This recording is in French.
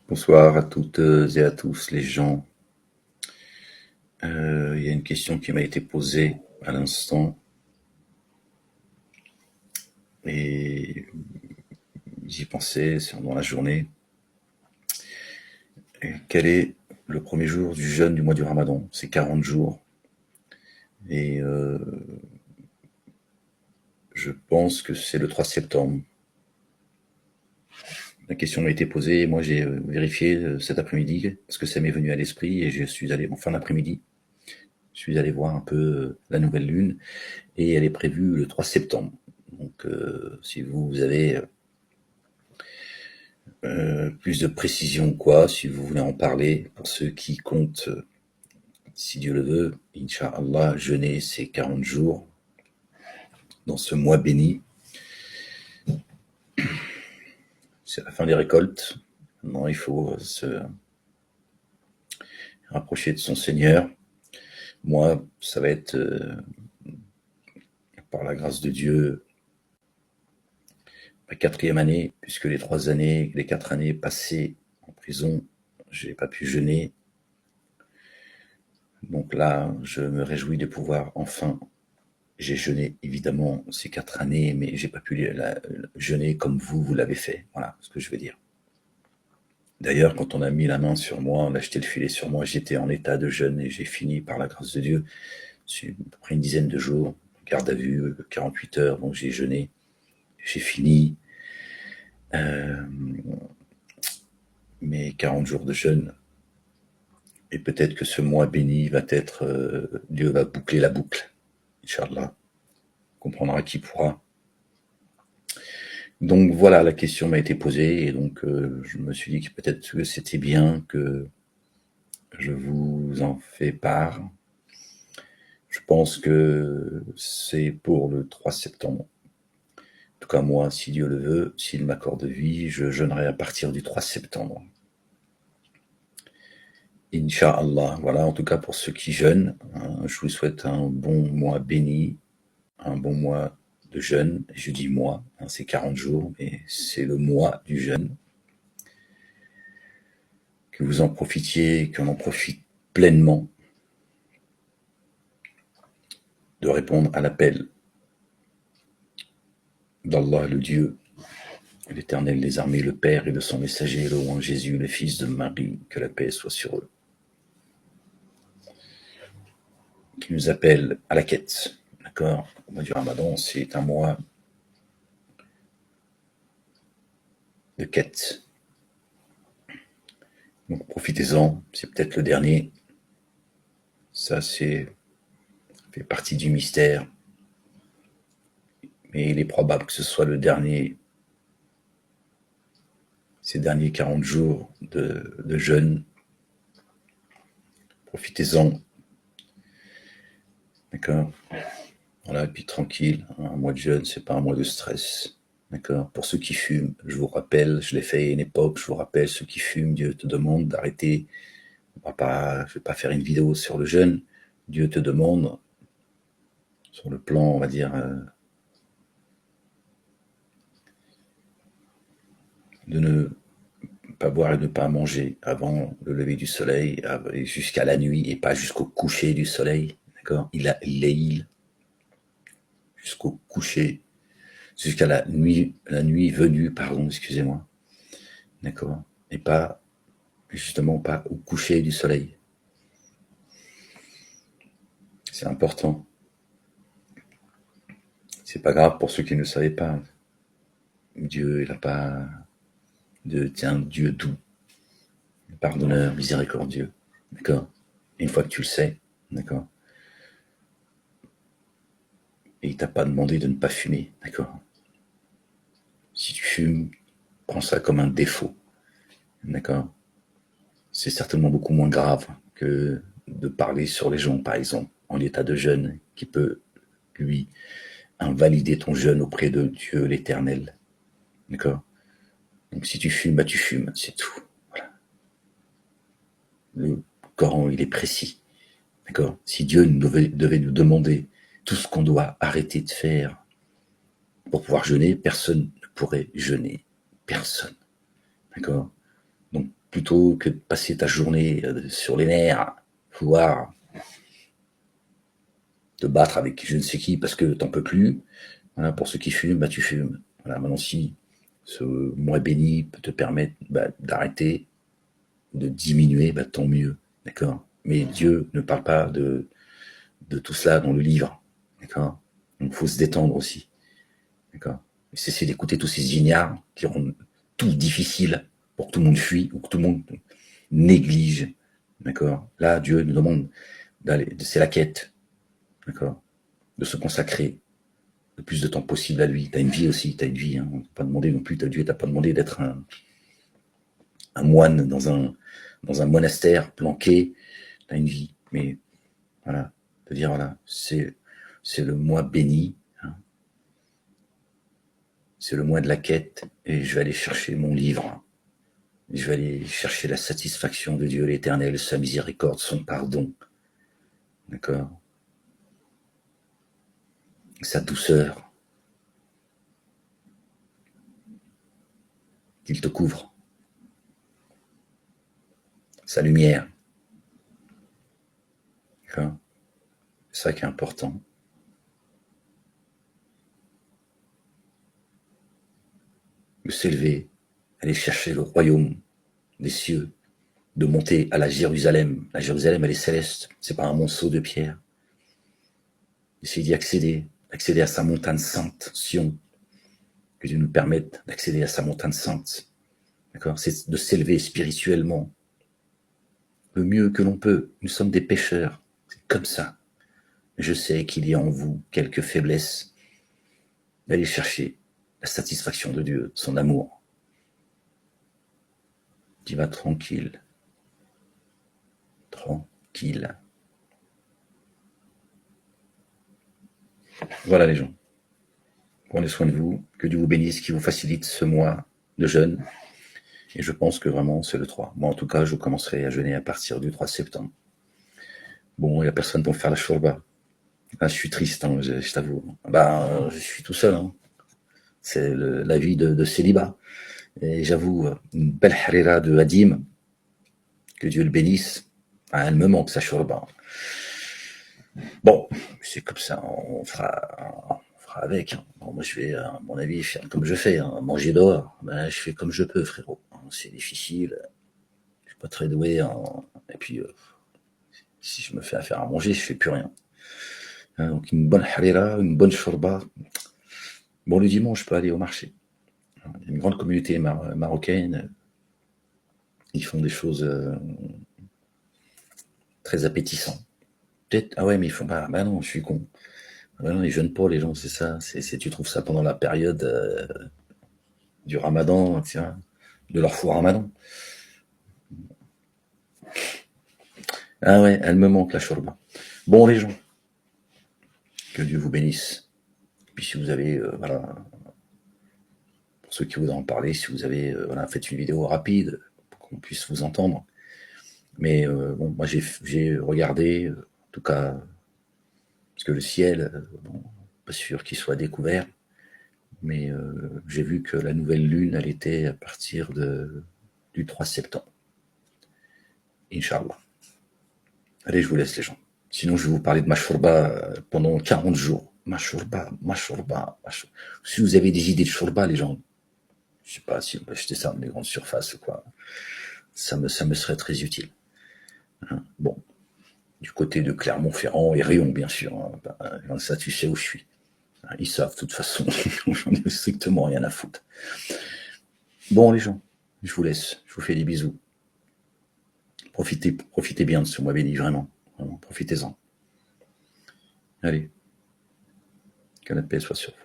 Bonsoir à toutes et à tous les gens. Il y a une question qui m'a été posée à l'instant et j'y pensais dans la journée. Et quel est le premier jour du jeûne du mois du Ramadan? C'est 40 jours. Et je pense que c'est le 3 septembre. La question m'a été posée et moi j'ai vérifié cet après-midi parce que ça m'est venu à l'esprit et je suis allé en fin d'après-midi. Je suis allé voir un peu la nouvelle lune et elle est prévue le 3 septembre. Donc si vous avez plus de précision ou quoi, si vous voulez en parler, pour ceux qui comptent, si Dieu le veut, Inch'Allah, jeûner ces 40 jours dans ce mois béni. C'est la fin des récoltes. Maintenant, il faut se rapprocher de son Seigneur. Moi, ça va être, par la grâce de Dieu, ma 4e année, puisque les 4 années passées en prison, je n'ai pas pu jeûner. Donc là, je me réjouis de pouvoir enfin. J'ai jeûné évidemment ces 4 années, mais j'ai pas pu jeûner comme vous l'avez fait. Voilà ce que je veux dire. D'ailleurs, quand on a mis la main sur moi, on a jeté le filet sur moi, j'étais en état de jeûne et j'ai fini par la grâce de Dieu, après une dizaine de jours, garde à vue, 48 heures, donc j'ai jeûné, j'ai fini mes 40 jours de jeûne. Et peut-être que ce mois béni va être, Dieu va boucler la boucle, Inch'Allah. Comprendra qui pourra. Donc voilà, la question m'a été posée et donc je me suis dit que peut-être que c'était bien que je vous en fais part. Je pense que c'est pour le 3 septembre. En tout cas, moi, si Dieu le veut, s'il m'accorde vie, je jeûnerai à partir du 3 septembre. Inch'Allah. Voilà, en tout cas pour ceux qui jeûnent, je vous souhaite un bon mois béni, un bon mois de jeûne. Je dis mois, c'est 40 jours, mais c'est le mois du jeûne. Que vous en profitiez, qu'on en profite pleinement de répondre à l'appel d'Allah, le Dieu, l'Éternel des armées, le Père et de son messager, le roi Jésus, le Fils de Marie, que la paix soit sur eux, qui nous appelle à la quête. D'accord? Le mois du Ramadan, c'est un mois de quête. Donc profitez-en, c'est peut-être le dernier. Ça, fait partie du mystère. Mais il est probable que ce soit le dernier, ces derniers 40 jours de jeûne. Profitez-en. D'accord? Voilà, et puis tranquille, un mois de jeûne, c'est pas un mois de stress. D'accord? Pour ceux qui fument, je vous rappelle, je l'ai fait à une époque, je vous rappelle, ceux qui fument, Dieu te demande d'arrêter. Je vais pas faire une vidéo sur le jeûne. Dieu te demande, sur le plan, on va dire, de ne pas boire et ne pas manger avant le lever du soleil, jusqu'à la nuit et pas jusqu'au coucher du soleil. D'accord? Il a l'Eil, jusqu'au coucher, jusqu'à la nuit venue, pardon, excusez-moi. D'accord? Et pas, justement, pas au coucher du soleil. C'est important. C'est pas grave pour ceux qui ne savaient pas. Dieu, il n'a pas c'est un Dieu doux, pardonneur, miséricordieux. D'accord? Une fois que tu le sais, d'accord? Et il t'a pas demandé de ne pas fumer, d'accord? Si tu fumes, prends ça comme un défaut, d'accord? C'est certainement beaucoup moins grave que de parler sur les gens, par exemple, en état de jeûne, qui peut, lui, invalider ton jeûne auprès de Dieu l'Éternel, d'accord? Donc si tu fumes, bah tu fumes, c'est tout. Voilà. Le Coran, il est précis, d'accord? Si Dieu devait nous demander tout ce qu'on doit arrêter de faire pour pouvoir jeûner, personne ne pourrait jeûner. Personne. D'accord? Donc, plutôt que de passer ta journée sur les nerfs, pouvoir te battre avec je ne sais qui parce que t'en peux plus. Voilà, pour ceux qui fument, bah tu fumes. Voilà, maintenant si ce mois béni peut te permettre d'arrêter, de diminuer, tant mieux, d'accord. Mais Dieu ne parle pas de tout cela dans le livre, d'accord. Donc il faut se détendre aussi, d'accord. Et cesser d'écouter tous ces ignares qui rendent tout difficile pour que tout le monde fuit ou que tout le monde néglige, d'accord. Là, Dieu nous demande d'aller, c'est la quête, d'accord, de se consacrer le plus de temps possible à lui. T'as une vie aussi, t'as une vie, hein. On t'a pas demandé non plus, Dieu t'a pas demandé d'être un moine dans un monastère planqué. T'as une vie, mais voilà, de dire voilà, c'est le mois béni, hein. C'est le mois de la quête, et je vais aller chercher mon livre. Je vais aller chercher la satisfaction de Dieu l'Éternel, sa miséricorde, son pardon, d'accord, sa douceur, qu'il te couvre, sa lumière, d'accord. C'est ça qui est important. De s'élever, aller chercher le royaume des cieux, de monter à la Jérusalem. La Jérusalem, elle est céleste, c'est pas un monceau de pierre. Essayer d'y accéder à sa montagne sainte, Sion, que Dieu nous permette d'accéder à sa montagne sainte. D'accord, c'est de s'élever spirituellement le mieux que l'on peut. Nous sommes des pécheurs, c'est comme ça. Je sais qu'il y a en vous quelques faiblesses. D'aller chercher la satisfaction de Dieu, son amour. Tu vas tranquille. Tranquille. Voilà les gens. Prenez soin de vous. Que Dieu vous bénisse, qu'il vous facilite ce mois de jeûne. Et je pense que vraiment c'est le 3. Moi en tout cas, je commencerai à jeûner à partir du 3 septembre. Bon, il n'y a personne pour me faire la shorba. Ah, je suis triste, hein, je t'avoue. Je suis tout seul. Hein. C'est la vie de célibat. Et j'avoue, une belle harira de Hadim, que Dieu le bénisse. Ah, elle me manque sa shorba. Bon, c'est comme ça, on fera avec. Hein. Bon, moi je vais, à mon avis, faire comme je fais, hein, manger dehors. Je fais comme je peux, frérot. C'est difficile. Je suis pas très doué. Hein. Et puis, si je me fais à faire à manger, je fais plus rien. Hein, donc une bonne harira, une bonne shorba. Bon, le dimanche, je peux aller au marché. Il y a une grande communauté marocaine. Ils font des choses très appétissantes. Peut-être, ah ouais, mais ils font pas. Bah non, je suis con. Bah non, ils jeûnent pas, les gens, c'est ça. Tu trouves ça pendant la période du Ramadan, tiens, de leur fou Ramadan. Ah ouais, elle me manque la shorba. Bon, les gens, que Dieu vous bénisse. Et puis si vous avez, voilà, pour ceux qui voudraient en parler, si vous avez, voilà, faites une vidéo rapide pour qu'on puisse vous entendre. Mais bon, moi j'ai regardé, en tout cas, parce que le ciel, bon, pas sûr qu'il soit découvert, mais j'ai vu que la nouvelle lune, elle était à partir du 3 septembre. Inch'Allah. Allez, je vous laisse les gens. Sinon, je vais vous parler de ma shorba pendant 40 jours. Ma shorba. Si vous avez des idées de shorba, les gens, je sais pas si on peut acheter ça dans les grandes surfaces ou quoi, ça me serait très utile. Hein, bon, du côté de Clermont-Ferrand et Riom, bien sûr. Hein, ça, tu sais où je suis. Hein, ils savent, de toute façon. J'en ai strictement rien à foutre. Bon, les gens, je vous laisse. Je vous fais des bisous. Profitez bien de ce mois béni, vraiment. Profitez-en. Allez, que la paix soit sur vous.